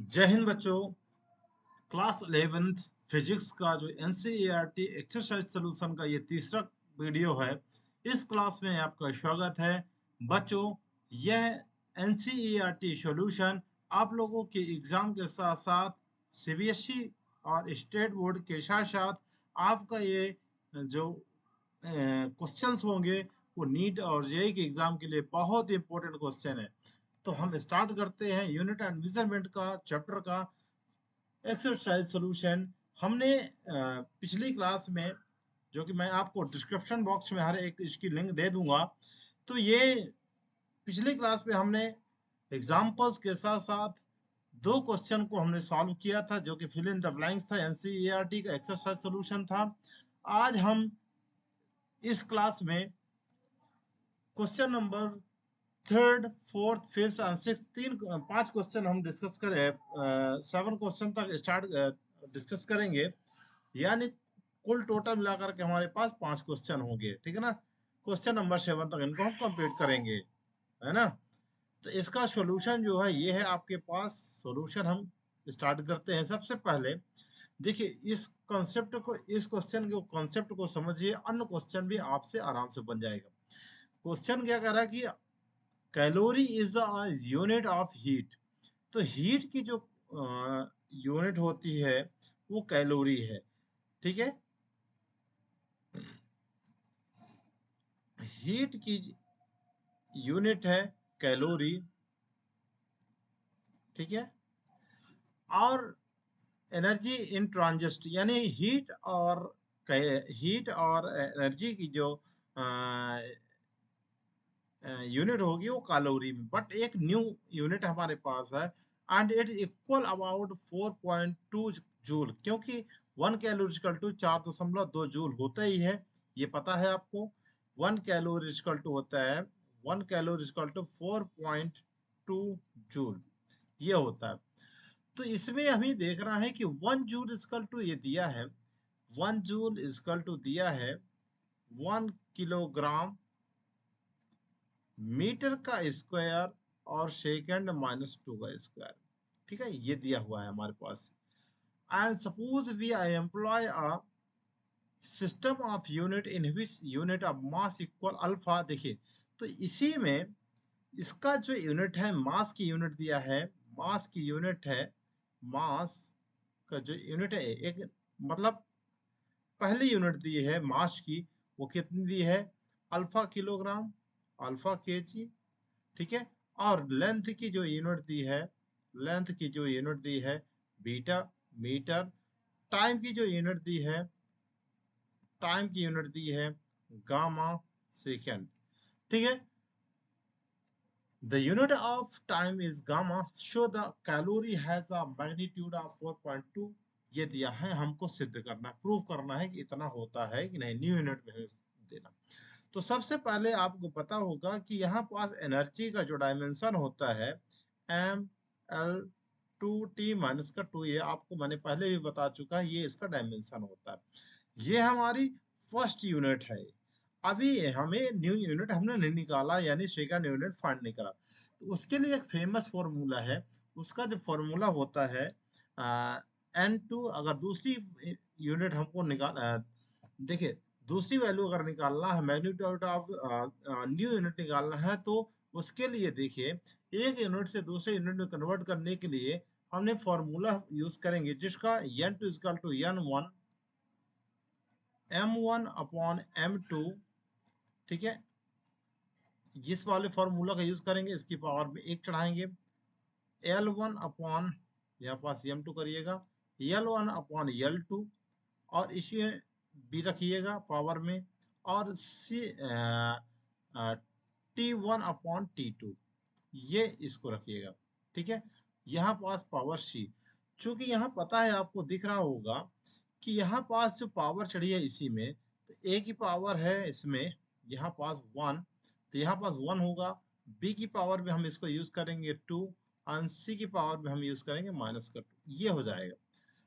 जय हिंद बच्चों। Class 11th physics का जो एनसीईआरटी एक्सरसाइज सॉल्यूशन का ये तीसरा वीडियो है। इस क्लास में आपका स्वागत है बच्चों। यह एनसीईआरटी सॉल्यूशन आप लोगों के एग्जाम के साथ साथ सीबीएसई और स्टेट बोर्ड के साथ साथ आपका ये जो क्वेश्चंस होंगे वो नीट और जेईई के एग्जाम के लिए बहुत इंपॉर्टेंट क्वेश्चन है। तो हम स्टार्ट करते हैं यूनिट एंड मेजरमेंट का चैप्टर का एक्सरसाइज सॉल्यूशन। हमने पिछली क्लास में, जो कि मैं आपको डिस्क्रिप्शन बॉक्स में हर एक इसकी लिंक दे दूंगा, तो ये पिछली क्लास में हमने एग्जाम्पल्स के साथ साथ दो क्वेश्चन को हमने सॉल्व किया था, जो कि फिल इन द ब्लैंक्स था, एनसीईआरटी का एक्सरसाइज सॉल्यूशन था। आज हम इस क्लास में question number third, fourth, fifth and six, पांच क्वेश्चन हम डिस्कस करें। 7 क्वेश्चन तक स्टार्ट डिस्कस करेंगे, यानी कुल टोटल मिलाकर के हमारे पास 5 क्वेश्चन होंगे। ठीक है ना। क्वेश्चन नंबर 7 तक इनको हम कंप्लीट करेंगे, है ना। तो इसका सॉल्यूशन जो है ये है आपके पास। सॉल्यूशन हम स्टार्ट करते हैं। सबसे पहले देखिए इस कॉन्सेप्ट को, इस क्वेश्चन के कॉन्सेप्ट को समझिए, अन्य क्वेश्चन भी आपसे आराम से बन जाएगा। क्वेश्चन क्या कह रहा है कि calorie is a unit of heat. तो हीट की जो यूनिट होती है वो कैलोरी है। ठीक है। हीट की यूनिट है कैलोरी। ठीक है। और एनर्जी इन ट्रांजिस्ट, यानी हीट और एनर्जी की जो यूनिट होगी वो कैलोरी में, बट एक न्यू यूनिट हमारे पास है and it equal about 4.2 joule, क्योंकि 1 कैलोरी 4.2 जूल होता ही है, ये पता है आपको। 1 कैलोरी होता है 1 कैलोरी 4.2 जूल, ये होता है। तो इसमें हमें देखना है कि 1 जूल ये दिया है, 1 जूल दिया है 1 किलोग्राम मीटर का स्क्वायर और सेकंड -2 का स्क्वायर। ठीक है, ये दिया हुआ है हमारे पास। And suppose we I employ a system of unit in which unit of mass equal alpha. देखिए, तो इसी में इसका जो यूनिट है, मास की यूनिट दिया है, मास की यूनिट है, मास का जो यूनिट है, एक मतलब पहली यूनिट दी है मास की, वो कितनी दी है, अल्फा किलोग्राम, अल्फा केजी। ठीक है। और लेंथ की जो यूनिट दी है, लेंथ की जो यूनिट दी है बीटा मीटर। टाइम की जो यूनिट दी है, टाइम की यूनिट दी है गामा सेकेंड। ठीक है। The unit of time is gamma. Show the calorie has a magnitude of 4.2. ये दिया है, हमको सिद्ध करना, प्रूव करना है कि इतना होता है कि नहीं, न्यू यूनिट में देना। तो सबसे पहले आपको पता होगा कि यहाँ पास एनर्जी का जो डायमेंशन होता है ml/2t-2, ये आपको मैंने पहले भी बता चुका है, ये इसका डायमेंशन होता है। ये हमारी फर्स्ट यूनिट है। अभी हमें न्यू यूनिट हमने नहीं निकाला, यानी सेकंड यूनिट फाइंड नहीं करा। तो उसके लिए एक फेमस फॉर्मूला है। उसका जो फॉर्मूला होता है N2। अगर दूसरी यूनिट हमको देखिए, दूसरी वैल्यू अगर निकालना है, मैग्नीट्यूड ऑफ न्यू यूनिट निकालना है, तो उसके लिए देखिए, एक यूनिट से दूसरे यूनिट में कन्वर्ट करने के लिए हमने फॉर्मूला यूज करेंगे, जिसका N2 = M1/M2। ठीक है। जिस वाले फॉर्मूला का यूज करेंगे, इसकी पावर में 1 चढ़ाएंगे। L1 यहाँ पास M2 करिएगा, L1/L2, और इसमें भी रखिएगा पावर में, और T1/T2, ये इसको रखिएगा। ठीक है। यहाँ पास पावर C, चूंकि यहाँ पता है, आपको दिख रहा होगा कि यहाँ पास जो पावर चढ़ी है इसी में, तो A की पावर है इसमें यहाँ पास 1, तो यहाँ पास 1 होगा। B की पावर में हम इसको यूज करेंगे 2, और C की पावर में हम यूज करेंगे -2, ये हो जाएगा।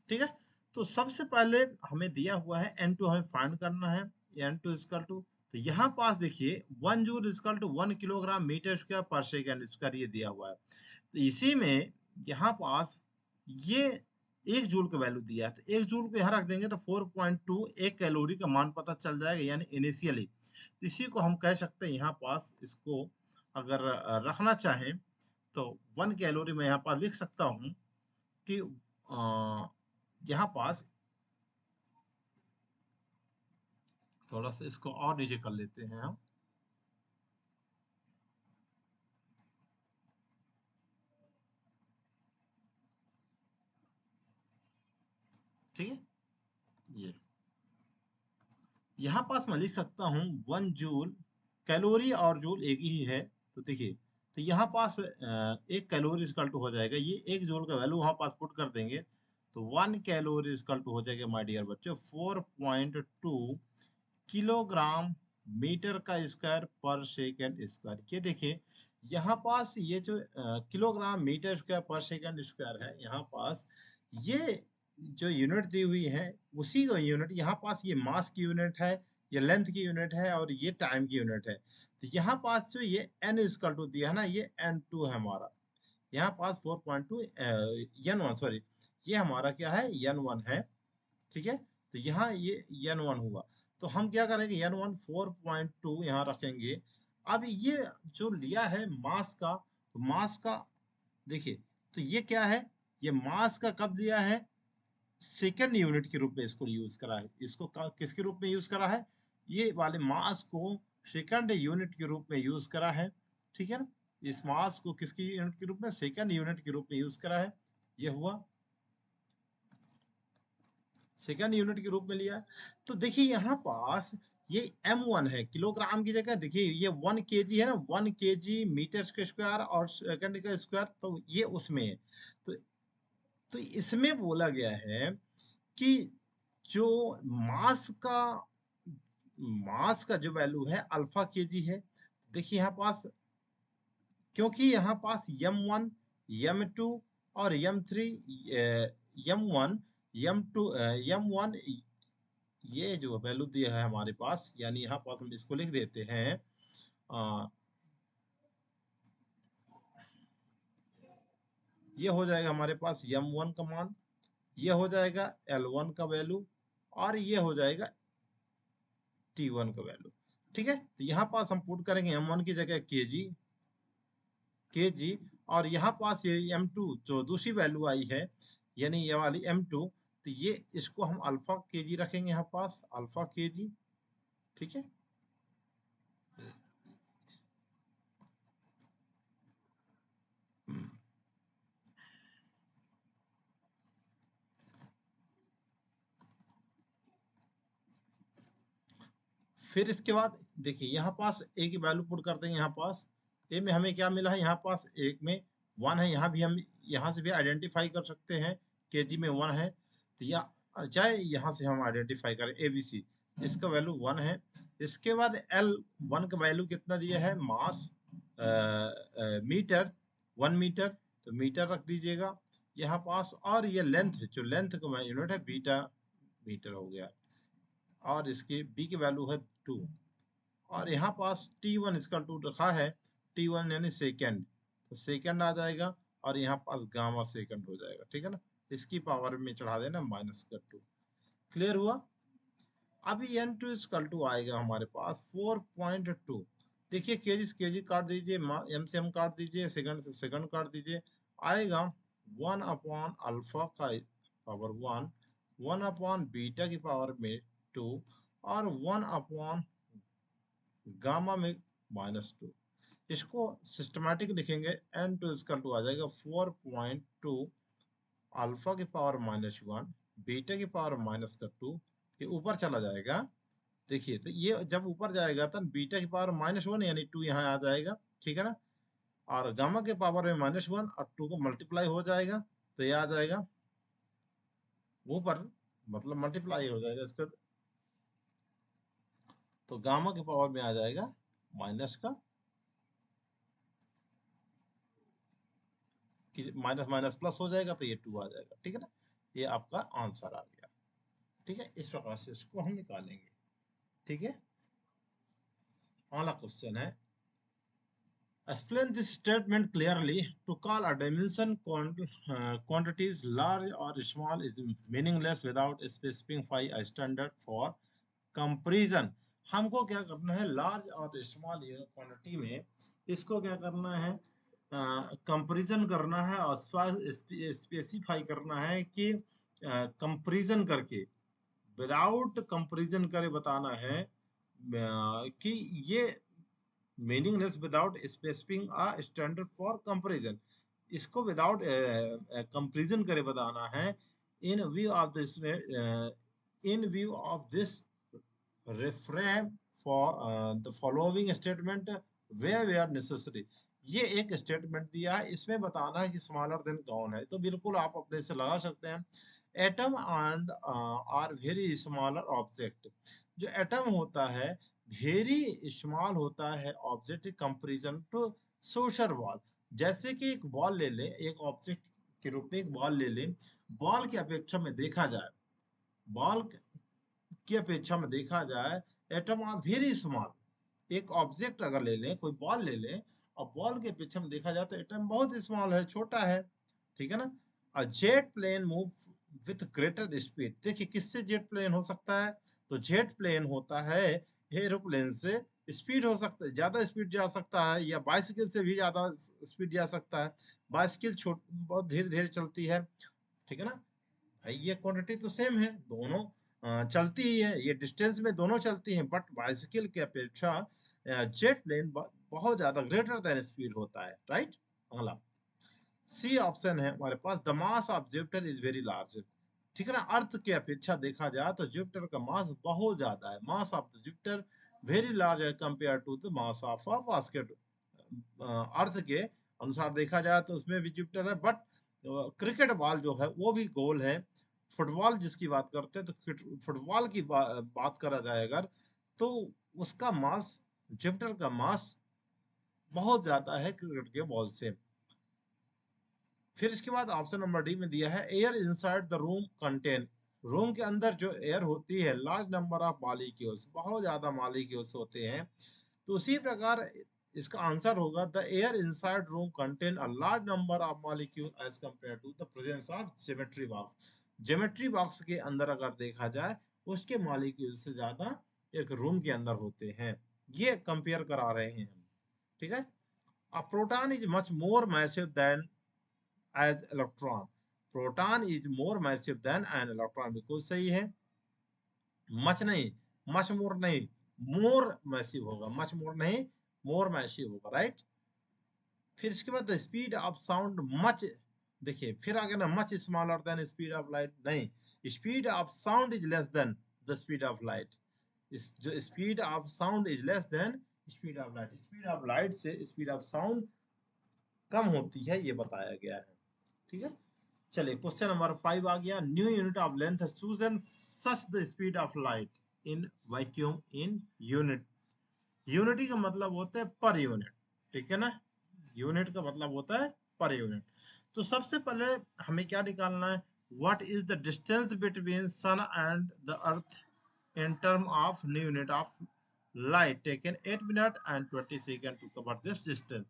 ठीक है। तो सबसे पहले हमें दिया हुआ है N2, हमें फाइंड करना है। N2 तो यहाँ पास देखिए 1 जूल 1 किलोग्राम मीटर स्क्वायर पर सेकेंड स्क्वायर, ये दिया हुआ है। तो इसी में यहाँ पास ये 1 जूल का वैल्यू दिया है, तो 1 जूल को यहाँ रख देंगे तो 4.2 1 कैलोरी का मान पता चल जाएगा, यानी इनिशियली। तो इसी को हम कह सकते हैं यहाँ पास, इसको अगर रखना चाहें तो 1 कैलोरी मैं यहाँ पास लिख सकता हूँ कि यहाँ पास थोड़ा सा इसको और नीचे कर लेते हैं हम। ठीक है, ये यहाँ पास मैं लिख सकता हूँ 1 जूल, कैलोरी और जूल एक ही है। तो देखिए, तो यहाँ पास 1 कैलोरी इक्वल टू हो जाएगा, ये 1 जूल का वैल्यू वहाँ पास पुट कर देंगे तो 1 कैलोरी इक्वल टू हो जाएगा माय डियर बच्चों 4.2 किलोग्राम मीटर का स्क्वायर पर सेकंड स्क्वायर। ये देखिए यहाँ पास ये जो किलोग्राम मीटर स्क्वायर पर सेकंड स्क्वायर है, यहाँ पास ये जो यूनिट दी हुई है उसी का यूनिट यहाँ पास ये मास की यूनिट है, ये लेंथ की यूनिट है और ये टाइम की यूनिट है। तो यहाँ पास जो ये n इक्वल टू दिया है ना, ये n2 है हमारा, यहाँ पास 4.2 n1 सॉरी, ये हमारा क्या है n1 है। ठीक है, तो यहाँ ये n1 हुआ, तो हम क्या करेंगे n1 4.2 यहाँ रखेंगे। अब ये जो लिया है मास का, तो मास का देखिए, तो ये क्या है, ये मास का कब दिया है, सेकंड यूनिट के रूप में इसको यूज करा है। इसको किसके रूप में यूज करा है, ये वाले मास को सेकंड यूनिट के रूप में यूज करा है। ठीक है ना, इस मास को किसकी यूनिट के रूप में, सेकंड यूनिट के रूप में यूज करा है, ये हुआ सेकंड यूनिट के रूप में लिया है। तो देखिए यहाँ पास ये m1 है, किलोग्राम की जगह देखिए ये 1 केजी है ना, 1 केजी मीटर के स्क्वायर और सेकंड का स्क्वायर, तो ये उसमें है। तो तो इसमें बोला गया है कि जो मास का मास का जो वैल्यू है अल्फा केजी है। देखिए यहाँ पास, क्योंकि यहाँ पास m1 m2 और m3, m1 m2 m1, ये जो वैल्यू दिया है हमारे पास, यानी यहाँ पास हम इसको लिख देते हैं ये हो जाएगा हमारे पास m1 का मान, ये हो जाएगा l1 का वैल्यू और ये हो जाएगा t1 का वैल्यू। ठीक है, तो यहाँ पास हम पुट करेंगे m1 की जगह kg और यहाँ पास ये m2 जो दूसरी वैल्यू आई है, यानी ये वाली m2, तो ये इसको हम अल्फा kg रखेंगे यहाँ पास, अल्फा kg। ठीक है, फिर इसके बाद देखिए यहाँ पास ए की वैल्यू पुट करते हैं। यहाँ पास ए में हमें क्या मिला है, यहाँ पास एक में 1 है, यहाँ भी हम यहाँ से भी आइडेंटिफाई कर सकते हैं, केजी में 1 है, तो या चाहे यहाँ से हम आइडेंटिफाई करें ABC, इसका वैल्यू 1 है। इसके बाद L1 का वैल्यू कितना दिया है, मास मीटर, 1 मीटर, तो मीटर रख दीजिएगा यहाँ पास। और ये लेंथ, जो लेंथ का यूनिट है बीटा मीटर हो गया, और इसकी बी की वैल्यू है 2। और यहाँ पास T1 इसका 2 रखा है, T1 यानी सेकेंड, तो सेकेंड आ जाएगा और यहाँ पास गामा सेकेंड हो जाएगा। ठीक है ना, इसकी पावर में चढ़ा देना -2। क्लियर हुआ। अभी n2 इक्वल टू आएगा हमारे पास 4.2। देखिए केजी काट दीजिए, m से m काट दीजिए, सेकंड से सेकंड काट दीजिए, आएगा 1 अपॉन अल्फा का पावर 1, 1 अपॉन बीटा की पावर में 2 और 1 अपॉन गामा में -2। इसको सिस्टमैटिक लिखेंगे, n2 इक्वल टू आ जाएगा 4.2 अल्फा की पावर -1 बीटा की पावर -2, ये ऊपर चला जाएगा। देखिए, तो ये जब ऊपर जाएगा तो बीटा की पावर -1 यानी 2 यहाँ आ जाएगा। ठीक है ना, और गामा के पावर में -1 और 2 को मल्टीप्लाई हो जाएगा, तो ये आ जाएगा ऊपर, मतलब मल्टीप्लाई हो जाएगा इसका, तो गामा के पावर में आ जाएगा माइनस का, कि माइनस माइनस प्लस हो जाएगा तो ये 2 आ जाएगा। ठीक है ना, ये आपका आंसर आ गया। ठीक है, इस प्रकार से इसको हम निकालेंगे। ठीक है, अगला क्वेश्चन है, Explain this statement clearly. To call a dimension quantities large or small is meaningless without specifying a standard for comparison. हमको क्या करना है, लार्ज और स्मॉल क्वांटिटी में इसको क्या करना है, कंपैरिजन करना है और स्पेसिफाई करना है कि कंपैरिजन करके, विदाउट कंपैरिजन करे बताना है कि ये meaningless without स्पेसिफिंग a standard for comparison. इसको विदाउट कंपैरिजन करे बताना है। इन view of this in view of this refrain for the following statement where necessary। ये एक स्टेटमेंट दिया है, इसमें बताना है कि स्मॉलर देन कौन है, तो बिल्कुल आप अपने से लगा सकते हैं। Atom and are very smaller object. जो एटम होता है वेरी स्मॉल होता है object comparison to social ball. जैसे कि एक बॉल ले ले, एक ऑब्जेक्ट के रूप में एक बॉल ले ले, बॉल की अपेक्षा में देखा जाए, बॉल की अपेक्षा में देखा जाए, एटम आर वेरी स्मॉल। एक ऑब्जेक्ट अगर ले लें, कोई बॉल ले लें, और बॉल के अपेक्षा में देखा जाए तो एटम बहुत स्मॉल है, छोटा है, ठीक है ना। A jet plane move with greater speed. देखिए किससे जेट प्लेन हो सकता है, तो जेट प्लेन होता है एरोप्लेन से। स्पीड हो सकता है, ज्यादा स्पीड जा सकता है, या बाइसिकल से भी ज्यादा स्पीड जा सकता है। बाइसिकल छोट बहुत धीरे धीरे चलती है, ठीक है ना। भाई ये क्वांटिटी तो सेम है, दोनों चलती ही है, ये डिस्टेंस में दोनों चलती हैं, बट बाइसिकल की अपेक्षा जेट प्लेन बहुत ज्यादा ग्रेटर देन स्पीड होता है, राइट। अगला सी ऑप्शन है हमारे पास, the mass of Jupiter is very large. ठीक है ना, अर्थ की अपेक्षा देखा जाए तो जुपिटर का मास बहुत ज्यादा है। Mass of the Jupiter very large है compare to the mass of a basket. अर्थ के अनुसार देखा जाए तो उसमें भी जुपिटर है, बट क्रिकेट बॉल जो है वो भी गोल है। फुटबॉल जिसकी बात करते हैं तो फुटबॉल की बात करा जाए अगर, तो उसका मास, जुपिटर का मास बहुत ज्यादा है क्रिकेट के बॉल से। फिर इसके बाद ऑप्शन नंबर डी में दिया है, air inside the room contain. Room के अंदर जो एयर होती है, लार्ज नंबर ऑफ मॉलिक्यूल्स, बहुत ज्यादा मॉलिक्यूल्स होते हैं। तो उसी प्रकार इसका आंसर होगा, the air inside room contain a large number of molecule as compare to the presence of geometry box. Geometry box के अंदर अगर देखा जाए, उसके मॉलिक्यूल से ज्यादा एक रूम के अंदर होते हैं। ये कंपेयर करा रहे हैं हम, ठीक है। A proton is much more massive than as electron। Proton is more massive than an electron, बिल्कुल सही है। मच नहीं, मच मोर नहीं, मोर मैसिव होगा, मच मोर नहीं, मोर मैसिव होगा, राइट। फिर इसके बाद स्पीड ऑफ साउंड मच, देखिए फिर आगे ना, much smaller than speed of light, नहीं, speed of sound is less than the speed of light. इस जो speed of sound is less than speed of light, speed of light से speed of sound कम होती है, ये बताया गया है, ठीक है। चलिए क्वेश्चन नंबर 5 आ गया, new unit of length chosen such the speed of light in vacuum in unit. Unity का मतलब होता है पर यूनिट, ठीक है ना, यूनिट का मतलब होता है पर यूनिट। तो सबसे पहले हमें क्या निकालना है, what is the distance between sun and the earth in term of new unit of light taken 8 minute and 20 second to cover this distance।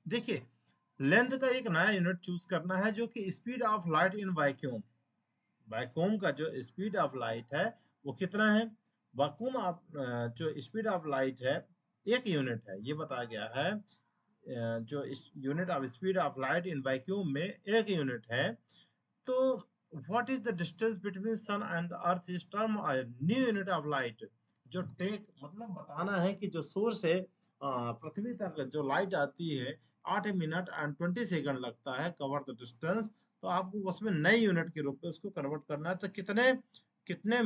देखिए लेंथ का एक नया यूनिट चूज करना है, जो कि speed of light in vacuum. Vacuum का जो स्पीड ऑफ लाइट है वो कितना है, वैक्यूम ऑफ जो स्पीड ऑफ लाइट है एक यूनिट है, ये बताया गया है। जो unit of speed of light in vacuum में एक यूनिट है। तो what is the distance between sun and the earth is term new unit of light. जो टेक मतलब बताना है कि जो सोर्स से पृथ्वी तक जो लाइट आती है 8 मिनट एंड 20 सेकंड लगता है कवर द डिस्टेंस। तो आपको उसमें नए यूनिट के रूप में उसको कन्वर्ट करना है, तो कितने कितने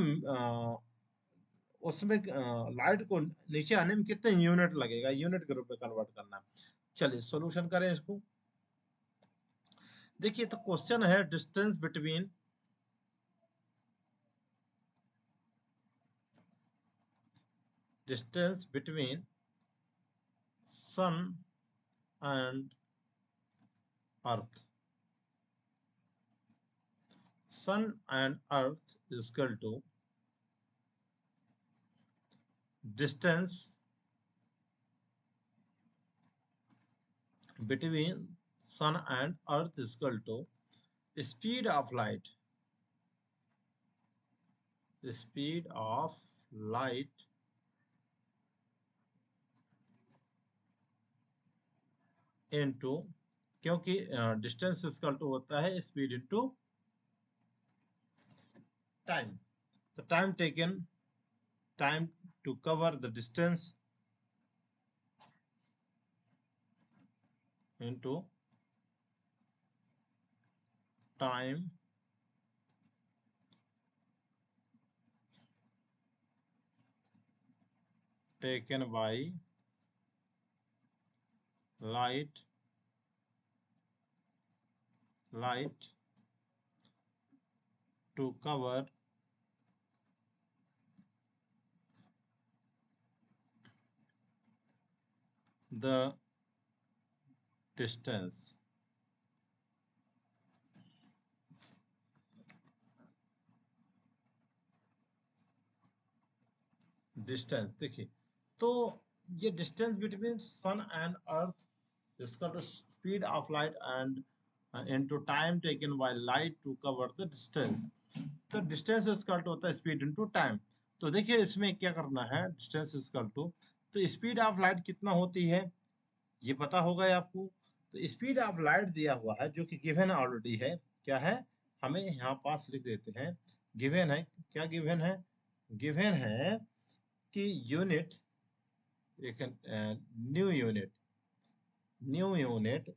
उसमें लाइट को नीचे आने में कितने यूनिट लगेगा, यूनिट के रूप में कन्वर्ट करना है। चलिए सॉल्यूशन करें इसको। देखिए तो क्वेश्चन है distance between, distance between sun and earth। sun and earth is equal to distance between sun and earth is equal to speed of light, speed of light into, क्योंकि distance equal to होता है speed into time, तो time taken, time to cover the distance into time taken by light to cover the distance. Distance देखिए, तो ये distance between sun and earth इसका to speed of light and into time taken by light to cover the distance, तो distance equal to होता है speed into time. तो देखिए इसमें क्या करना है, डिस्टेंस इक्वल टू, तो स्पीड ऑफ लाइट कितना होती है ये पता होगा ही आपको। तो स्पीड ऑफ लाइट दिया हुआ है जो कि गिवन ऑलरेडी है, क्या है, हमें यहाँ पास लिख देते हैं, गिवन है, क्या गिवन है, गिवन है कि यूनिट, एक न्यू यूनिट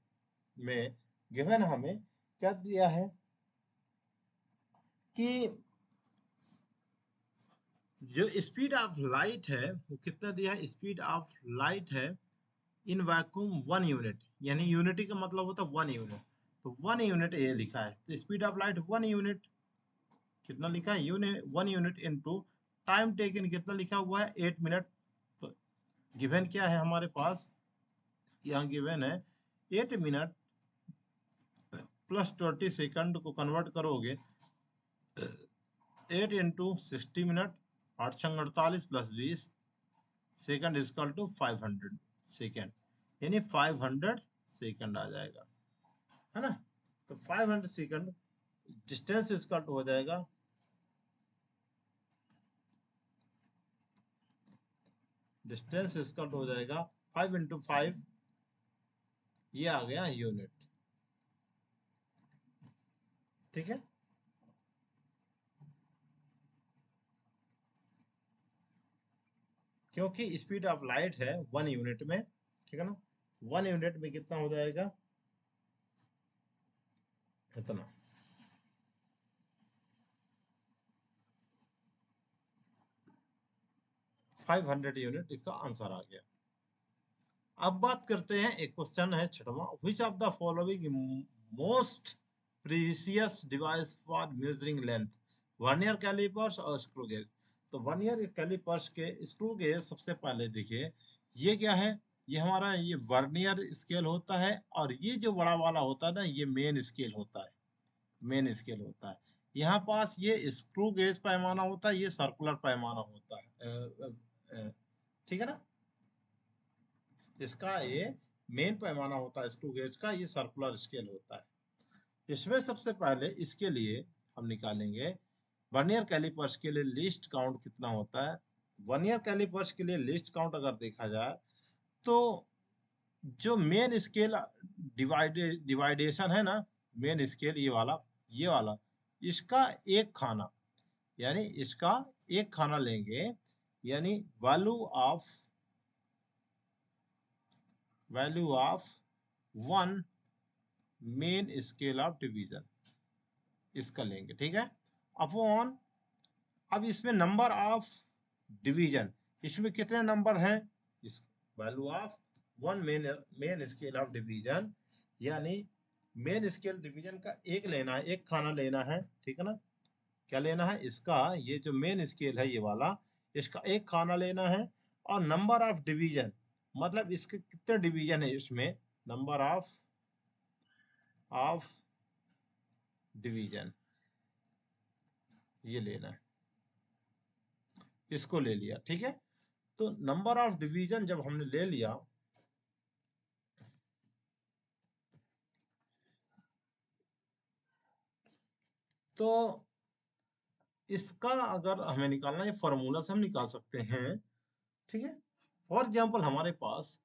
में गिवन हमें क्या दिया है कि जो स्पीड ऑफ लाइट है वो कितना दिया है, स्पीड ऑफ लाइट है इन वैक्यूम 1 यूनिट, यानी यूनिटी का मतलब होता है 1 यूनिट, तो 1 यूनिट ये लिखा है, तो स्पीड ऑफ लाइट 1 यूनिट, कितना लिखा है, unit 1 unit into time taken कितना लिखा हुआ है 8 मिनट। तो गिवन क्या है हमारे पास, यहाँ गिवन है 8 मिनट प्लस 20 सेकंड को कन्वर्ट करोगे 8 × 60 minute, 8×48 plus 20 second equal to 500 second, यानी 500 सेकंड आ जाएगा, है ना। तो 500 सेकंड डिस्टेंस इजकल टू हो जाएगा, डिस्टेंस इजकल टू हो जाएगा 5 × 5, ये आ गया यूनिट, ठीक है। क्योंकि स्पीड ऑफ लाइट है 1 यूनिट में, ठीक है ना, 1 यूनिट में कितना हो जाएगा, इतना, फाइव 500 यूनिट इसका आंसर आ गया। अब बात करते हैं, एक क्वेश्चन है छठवां, which of the following most precious device for measuring length, vernier callipers और स्क्रू गेज। तो वर्नियर कैलिपर्स के स्क्रू गेज सबसे पहले देखिए, ये क्या है, ये हमारा ये वर्नियर स्केल होता है, और ये जो बड़ा वाला होता है ना ये मेन स्केल होता है, मेन स्केल होता है। यहाँ पास ये स्क्रू गेज पैमाना होता है, ये सर्कुलर पैमाना होता है, ठीक है ना, इसका ये मेन पैमाना होता है स्क्रू गेज का, ये सर्कुलर स्केल होता है। इसमें सबसे पहले इसके लिए हम निकालेंगे वर्नियर कैलिपर्स के लिए लीस्ट काउंट कितना होता है। वर्नियर कैलिपर्स के लिए लीस्ट काउंट अगर देखा जाए तो जो मेन स्केल डिवाइडेशन है ना, मेन स्केल ये वाला इसका एक खाना, यानी इसका एक खाना लेंगे, यानी value of 1 main scale of division, इसका लेंगे, ठीक है, अपॉन, अब इसमें नंबर ऑफ डिवीजन, इसमें कितने नंबर हैं, इस value of 1 main scale of division, यानी मेन स्केल डिवीजन का एक लेना है, एक खाना लेना है, ठीक है ना, क्या लेना है, इसका ये जो मेन स्केल है ये वाला, इसका एक खाना लेना है, और नंबर ऑफ डिवीजन मतलब इसके कितने डिवीजन है, इसमें नंबर ऑफ डिवीजन ये लेना है, इसको ले लिया, ठीक है। तो नंबर ऑफ डिवीजन जब हमने ले लिया तो इसका अगर हमें निकालना है, फॉर्मूला से हम निकाल सकते हैं, ठीक है। फॉर एग्जाम्पल हमारे पास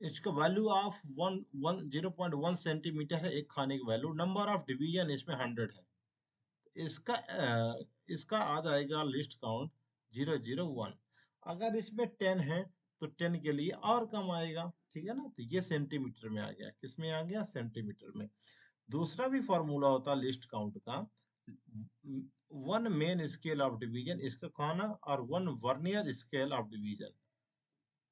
इसका वैल्यू ऑफ 0.1 सेंटीमीटर है, एक खाने की वैल्यू, नंबर ऑफ डिवीजन इसमें 100 है। इसका आ जाएगा लिस्ट काउंट 001। अगर इसमें 10 है तो 10 के लिए और कम आएगा, ठीक है ना। तो ये सेंटीमीटर में आ गया, किस में आ गया, सेंटीमीटर में। दूसरा भी फॉर्मूला होता है लिस्ट काउंट का, 1 मेन स्केल ऑफ डिवीजन इसका खाना और 1 वर्नियर स्केल ऑफ डिवीजन।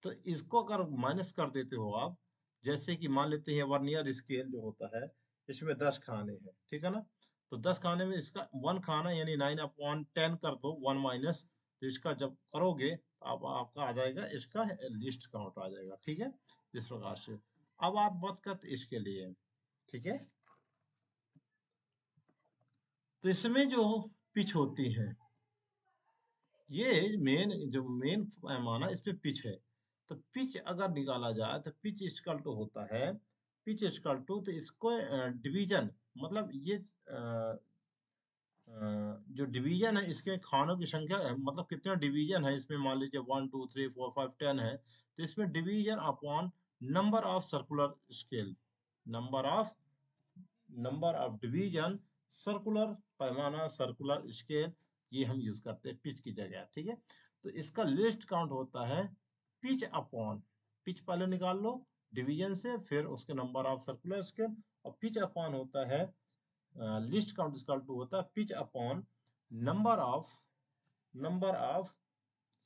तो इसको अगर माइनस कर देते हो आप, जैसे कि मान लेते हैं वर्नियर स्केल जो होता है इसमें 10 खाने हैं, ठीक है ना। तो 10 खाने में इसका 1 खाना यानी 9/10 कर दो, 1 माइनस। तो इसका जब करोगे अब आपका आ जाएगा, इसका लिस्ट काउंट आ जाएगा, ठीक है, इस प्रकार से। अब आप बात करते इसके लिए, ठीक है। तो इसमें जो पिच होती है, ये मेन पैमाना इस पे पिच है। तो पिच अगर निकाला जाए तो पिच इक्वल टू होता है, पिच इक्वल टू, तो इसको डिवीजन, मतलब ये जो डिवीजन है इसके खानों की संख्या है, मतलब कितना डिवीजन है इसमें, मान लीजिए 1 2 3 4 5 10 है, तो इसमें division upon number of circular scale, number of division circular पैमाना, सर्कुलर स्केल, ये हम यूज करते हैं पिच की जगह, ठीक है। तो इसका लिस्ट काउंट होता है पिच अपॉन, पिच पहले निकाल लो डिवीजन से, फिर उसके नंबर ऑफ सर्कुलर स्केल, और पिच अपॉन होता है लिस्ट काउंट इक्वल टू होता है pitch upon number of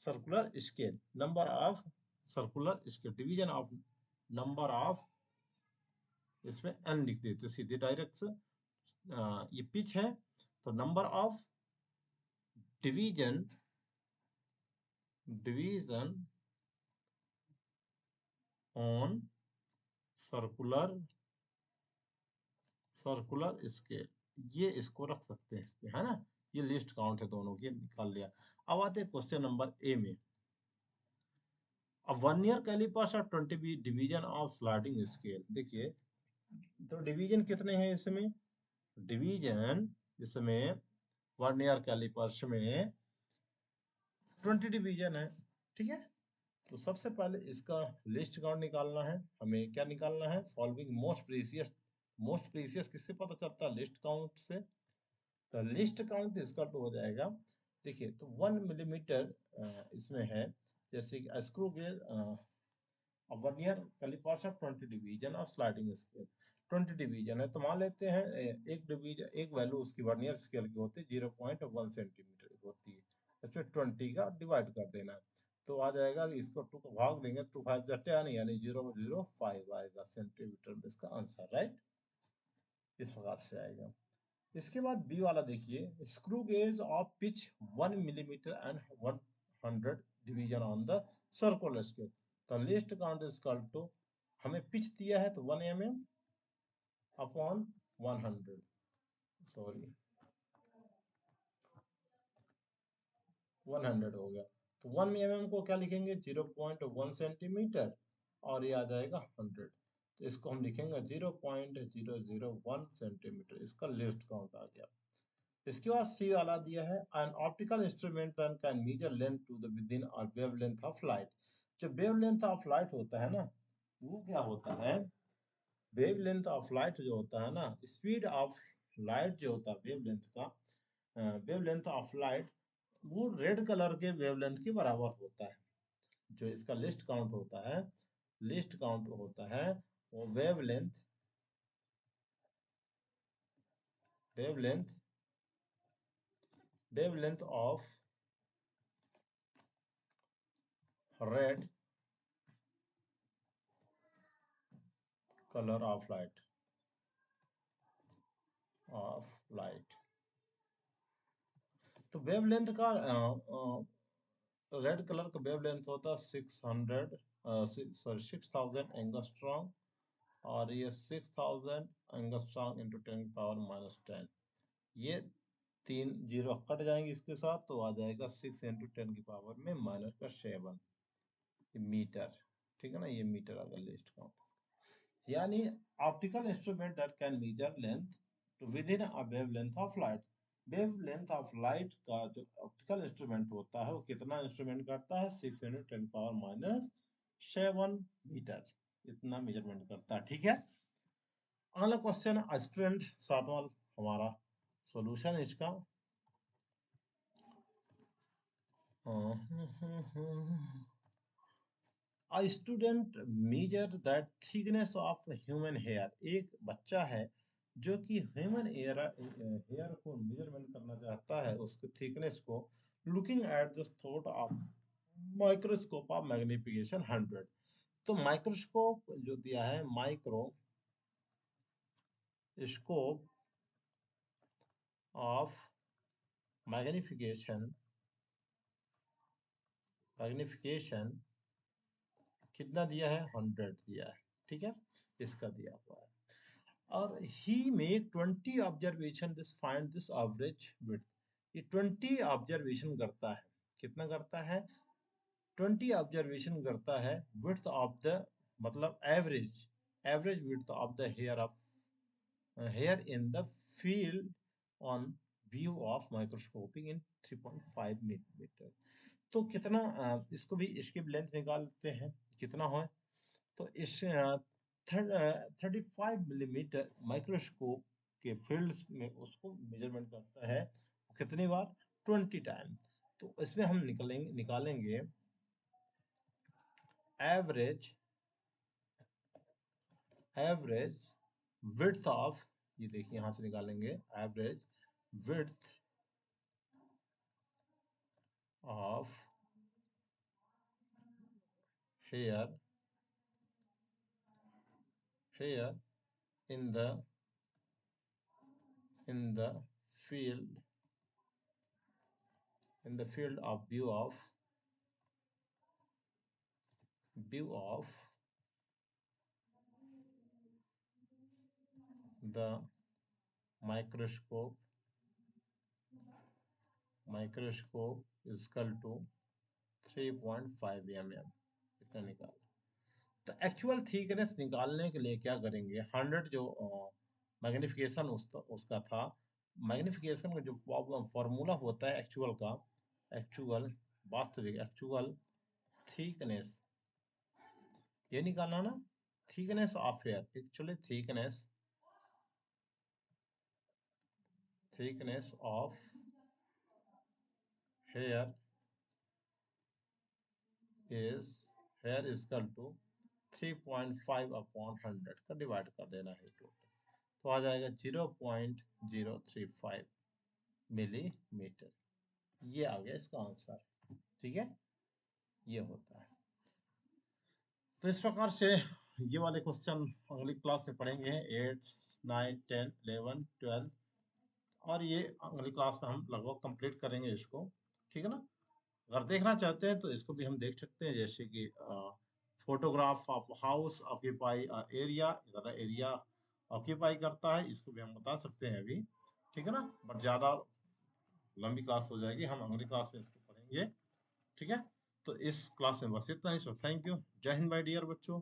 circular scale, number of circular scale, division of number of, इसमें एन लिख देते सीधे डायरेक्ट से। ये पिच है, तो number of division on circular scale, ये इसको रख सकते हैं इसमें, है ना। ये लिस्ट काउंट है दोनों की, निकाल लिया। अब आते हैं क्वेश्चन नंबर ए में। अब 1 ईयर कैलिपर्स और 20 डिवीजन ऑफ स्लाइडिंग स्केल, देखिए तो डिवीजन कितने हैं इसमें, डिवीजन इसमें 1 ईयर कैलिपर्स में 20 डिवीजन है, ठीक है। तो सबसे पहले इसका लिस्ट काउंट निकालना है हमें। क्या निकालना है, फॉलोइंग मोस्ट प्रीसियस किससे पता चलता है, लिस्ट काउंट से। तो लिस्ट काउंट इसका तो हो जाएगा, देखिए तो 1 मिलीमीटर इसमें है, जैसे कि screw gauge, 1 year callipers of 20 division of sliding scale, 20 division है, तो मान लेते हैं एक डिवीजन, एक वैल्यू उसकी वर्नियर स्केल की होती है 0.1 सेंटीमीटर होती है, इसमें 20 का डिवाइड कर देना है, तो आ जाएगा, इसको 2 को भाग देंगे, 2 5 जटे नहीं, यानी 0.05 आएगा सेंटीमीटर में इसका आंसर, राइट, इस प्रकार से आएगा। इसके बाद बी वाला देखिए, screw gauge of pitch 1 millimetre and 100 division on the circular scale, तो least count is equal to, हमें पिच दिया है तो 1 mm अपॉन 100, सॉरी 100 हो गया, तो 1 mm को क्या लिखेंगे, 0.1 सेंटीमीटर, और ये आ जाएगा 100, तो इसको हम लिखेंगे 0.001 सेंटीमीटर, इसका लिस्ट काउंट आ गया। इसके बाद सी वाला दिया है, an optical instrument that can measure length to the within और वेवलेंथ ऑफ लाइट। जो वेवलेंथ ऑफ लाइट होता है ना, वो क्या होता है, वेवलेंथ ऑफ लाइट जो होता है ना, स्पीड ऑफ लाइट जो होता है वेवलेंथ का, वेवलेंथ ऑफ लाइट, वो रेड कलर के वेवलेंथ के बराबर होता है। जो इसका लिस्ट काउंट होता है, लिस्ट काउंट होता है वो wavelength wavelength of red colour of light. तो वेवलेंथ का रेड कलर का वेवलेंथ होता है 600, सॉरी 6000 एंगस्ट्रॉम, और ये 6000 एंगस्ट्रॉम इंटू 10⁻⁻10, ये 3 जीरो कट जाएंगे इसके साथ, तो आ जाएगा 6 इंटू 10⁻⁻7 मीटर, ठीक है ना, ये मीटर अगर लिस्ट काउंट, यानी optical instrument that can measure length to within a wavelength of light, wavelength of light का जो ऑप्टिकल इंस्ट्रूमेंट होता है वो कितना इंस्ट्रूमेंट करता है, 610⁻⁷ मीटर, इतना मेजरमेंट करता है। ठीक है, अगला क्वेश्चन स्टूडेंट, सातवां हमारा सॉल्यूशन इसका। A student measure that thickness of human hair, एक बच्चा है जो कि ह्यूमन हेयर को मेजरमेंट करना चाहता है, उसके थिकनेस को, looking at the thought of microscope of magnification 100। तो माइक्रोस्कोप जो दिया है, माइक्रोस्कोप ऑफ मैग्निफिकेशन मैग्निफिकेशन कितना दिया है, 100 दिया है। ठीक है, इसका दिया हुआ है। और he make 20 observation this find this average width, ये 20 ऑब्जर्वेशन करता है, कितना करता है, 20 ऑब्जर्वेशन करता है विड्थ ऑफ द, मतलब average width of the hair in the field on view of microscope in in 3.5 millimetre. तो कितना इसको भी, इसकी लेंथ निकालते हैं कितना हो। तो इस 35 मिलीमीटर माइक्रोस्कोप के फील्ड्स में उसको मेजरमेंट करता है, कितनी बार, 20 टाइम। तो इसमें हम निकालेंगे एवरेज विड्थ ऑफ, ये देखिए यहां से निकालेंगे average width of hair in the field of view of the microscope is equal to 3.5 mm, इतना निकाल। तो एक्चुअल थिकनेस निकालने के लिए क्या करेंगे, 100 जो मैग्निफिकेशन उसका था, मैग्निफिकेशन का जो फॉर्मूला होता है एक्चुअल का, वास्तविक एक्चुअल थिकनेस, ये निकालना ना, thickness of hair, actually thickness of hair is equal to 3.5/100 का डिवाइड कर देना है टोटल, तो आ जाएगा 0.035 मिलीमीटर। ये आ गया इसका आंसर। ठीक है, ये होता है। तो इस प्रकार से ये वाले क्वेश्चन अगली क्लास में पढ़ेंगे, 8, 9, 10, 11, 12, और ये अगली क्लास में हम लगभग कंप्लीट करेंगे इसको। ठीक है ना, अगर देखना चाहते हैं तो इसको भी हम देख सकते हैं, जैसे कि photograph of house occupy area, area occupy करता है, इसको भी हम बता सकते हैं अभी। ठीक है ना, बट ज़्यादा लंबी क्लास हो जाएगी, हम अगली क्लास में इसको पढ़ेंगे। ठीक है, तो इस क्लास में बस इतना ही। सो थैंक यू, जय हिंद माय डियर बच्चों।